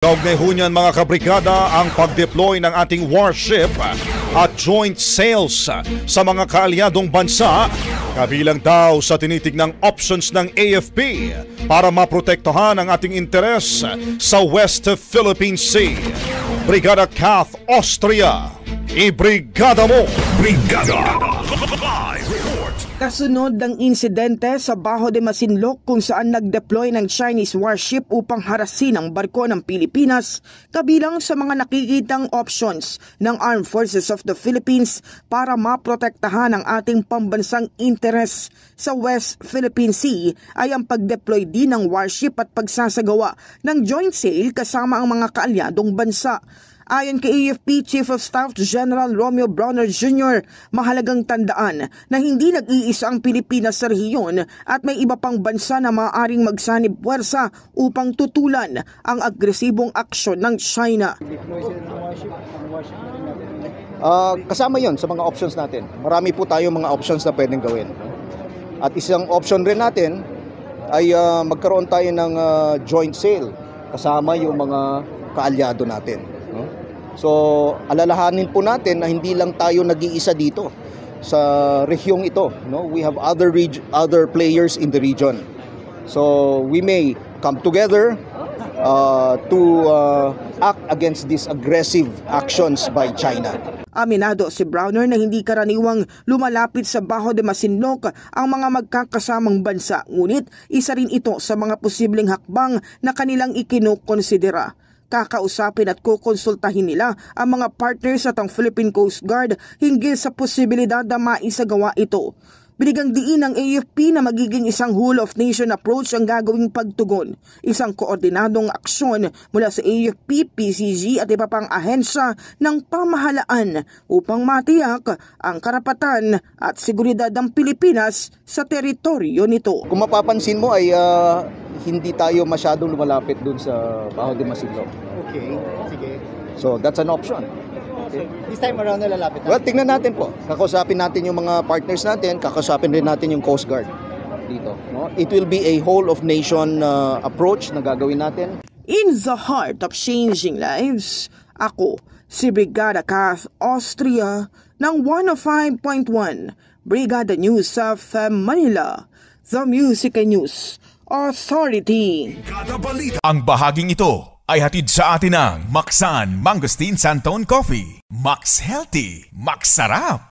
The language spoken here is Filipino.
Kaugnay ho niyan mga kabrigada ang pag-deploy ng ating warship at joint sales sa mga kaalyadong bansa, kabilang daw sa tinitignang options ng AFP para maprotektahan ang ating interes sa West Philippine Sea. Brigada Kath Austria, ibrigada mo! Brigada! Live report! Kasunod ng insidente sa Bajo de Masinloc kung saan nag-deploy ng Chinese warship upang harasin ang barko ng Pilipinas, kabilang sa mga nakikitang options ng Armed Forces of the Philippines para maprotektahan ang ating pambansang interes sa West Philippine Sea ay ang pag-deploy din ng warship at pagsasagawa ng joint sale kasama ang mga kaalyadong bansa. Ayon kay AFP Chief of Staff General Romeo Brawner Jr., mahalagang tandaan na hindi nag-iisa ang Pilipinas sa rehiyon at may iba pang bansa na maaaring magsanib puwersa upang tutulan ang agresibong aksyon ng China. Kasama yon sa mga options natin. Marami po tayong mga options na pwedeng gawin. At isang option rin natin ay magkaroon tayo ng joint sale kasama yung mga kaalyado natin. So, alalahanin po natin na hindi lang tayo nag-iisa dito sa rehiyong ito. No? We have other players in the region. So, we may come together to act against these aggressive actions by China. Aminado si Brawner na hindi karaniwang lumalapit sa Bajo de Masinloc ang mga magkakasamang bansa, ngunit isa rin ito sa mga posibleng hakbang na kanilang ikinukonsidera. Kakausapin at kukonsultahin nila ang mga partners at ang Philippine Coast Guard hinggil sa posibilidad na maisagawa ito. Binigang diin ng AFP na magiging isang whole-of-nation approach ang gagawing pagtugon, isang koordinadong aksyon mula sa AFP, PCG at iba pang ahensya ng pamahalaan upang matiyak ang karapatan at seguridad ng Pilipinas sa teritoryo nito. Kung mapapansin mo ay hindi tayo masyadong lumalapit dun sa Bajo de Masinloc. Okay, sige. So that's an option. Okay. This time around nalalapit natin. Well, tingnan natin po. Kakausapin natin yung mga partners natin, kakausapin rin natin yung Coast Guard dito. No? It will be a whole-of-nation approach na gagawin natin. In the heart of changing lives, ako si Brigada Kath Austria ng 105.1 Brigada News of Manila, The Music News Authority. Ang bahaging ito ay hatid sa atin ng Maxan Mangosteen Santon Coffee. Max Healthy, Max Sarap.